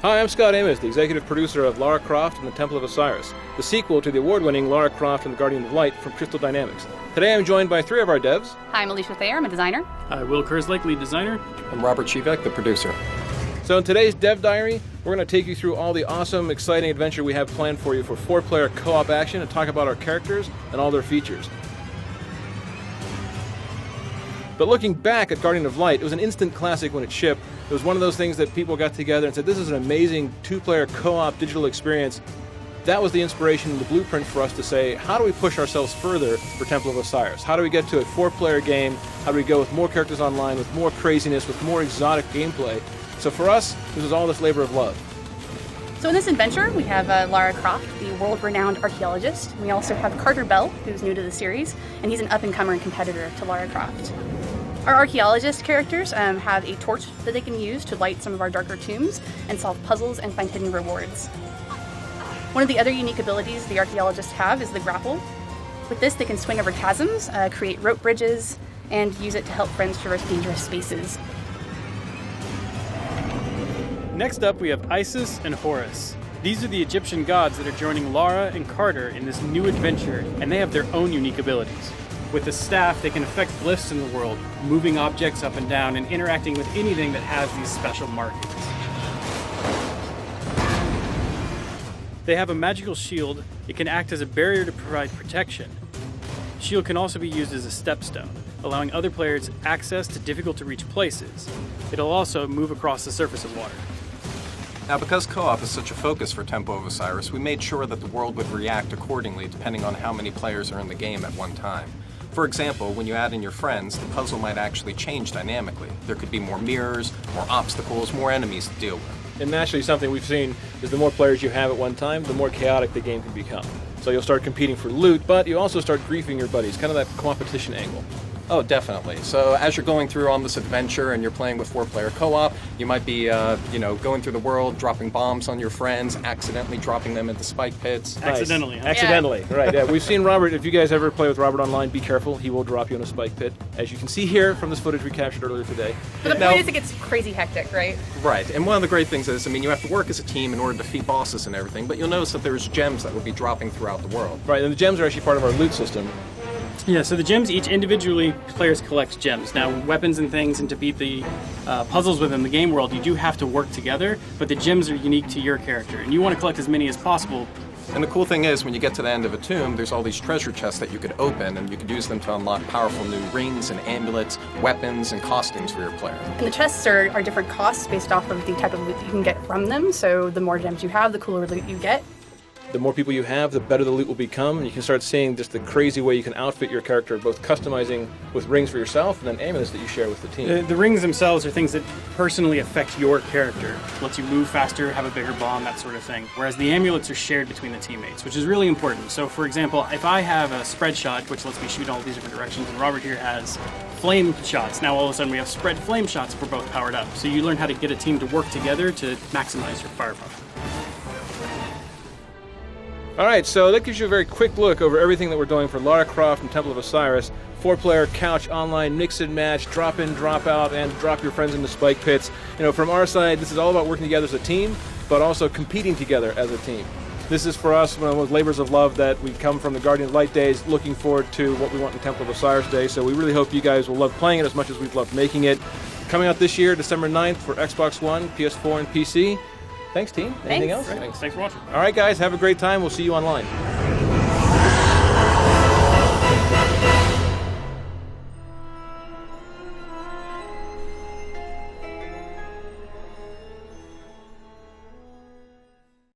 Hi, I'm Scot Amos, the executive producer of Lara Croft and the Temple of Osiris, the sequel to the award-winning Lara Croft and the Guardian of Light from Crystal Dynamics. Today I'm joined by three of our devs. Hi, I'm Alicia Thayer, I'm a designer. Hi, Will Kerslake, lead designer. I'm Robert Chivek, the producer. So in today's Dev Diary, we're going to take you through all the awesome, exciting adventure we have planned for you for 4-player co-op action and talk about our characters and all their features. But looking back at Guardian of Light, it was an instant classic when it shipped. It was one of those things that people got together and said, this is an amazing 2-player co-op digital experience. That was the inspiration, the blueprint for us to say, how do we push ourselves further for Temple of Osiris? How do we get to a 4-player game? How do we go with more characters online, with more craziness, with more exotic gameplay? So for us, this was all this labor of love. So in this adventure, we have Lara Croft, the world-renowned archaeologist. We also have Carter Bell, who's new to the series, and he's an up-and-comer and competitor to Lara Croft. Our archaeologist characters have a torch that they can use to light some of our darker tombs and solve puzzles and find hidden rewards. One of the other unique abilities the archaeologists have is the grapple. With this, they can swing over chasms, create rope bridges, and use it to help friends traverse dangerous spaces. Next up, we have Isis and Horus. These are the Egyptian gods that are joining Lara and Carter in this new adventure, and they have their own unique abilities. With the staff, they can affect glyphs in the world, moving objects up and down and interacting with anything that has these special markings. They have a magical shield. It can act as a barrier to provide protection. Shield can also be used as a stepstone, allowing other players access to difficult-to-reach places. It'll also move across the surface of water. Now, because co-op is such a focus for Temple of Osiris, we made sure that the world would react accordingly depending on how many players are in the game at one time. For example, when you add in your friends, the puzzle might actually change dynamically. There could be more mirrors, more obstacles, more enemies to deal with. And naturally, something we've seen is the more players you have at one time, the more chaotic the game can become. So you'll start competing for loot, but you also start griefing your buddies, kind of that competition angle. Oh, definitely. So as you're going through on this adventure and you're playing with 4-player co-op, you might be, going through the world, dropping bombs on your friends, accidentally dropping them into spike pits. Nice. Accidentally, huh? Accidentally, right. Yeah, we've seen Robert. If you guys ever play with Robert online, be careful. He will drop you in a spike pit, as you can see here from this footage we captured earlier today. But the point is it gets crazy hectic, right? Right, and one of the great things is, you have to work as a team in order to defeat bosses and everything, but you'll notice that there's gems that will be dropping throughout the world. Right, and the gems are actually part of our loot system. Yeah, so the gems, each individually, players collect gems. Now, weapons and things, and to beat the puzzles within the game world, you do have to work together, but the gems are unique to your character, and you want to collect as many as possible. And the cool thing is, when you get to the end of a tomb, there's all these treasure chests that you could open, and you could use them to unlock powerful new rings and amulets, weapons, and costumes for your player. And the chests are different costs based off of the type of loot that you can get from them, so the more gems you have, the cooler loot you get. The more people you have, the better the loot will become, and you can start seeing just the crazy way you can outfit your character, both customizing with rings for yourself and then amulets that you share with the team. The rings themselves are things that personally affect your character. Lets you move faster, have a bigger bomb, that sort of thing. Whereas the amulets are shared between the teammates, which is really important. So for example, if I have a spread shot, which lets me shoot all these different directions, and Robert here has flame shots, now all of a sudden we have spread flame shots if we're both powered up. So you learn how to get a team to work together to maximize your firepower. All right, so that gives you a very quick look over everything that we're doing for Lara Croft and Temple of Osiris. 4-player couch online, mix and match, drop in, drop out, and drop your friends into spike pits. From our side, this is all about working together as a team, but also competing together as a team. This is for us one of those labors of love that we come from the Guardian of Light days, looking forward to what we want in Temple of Osiris Day. So we really hope you guys will love playing it as much as we've loved making it. Coming out this year, December 9th for Xbox One, PS4, and PC. Thanks, team. Anything else? Thanks for watching. All right, guys, have a great time. We'll see you online.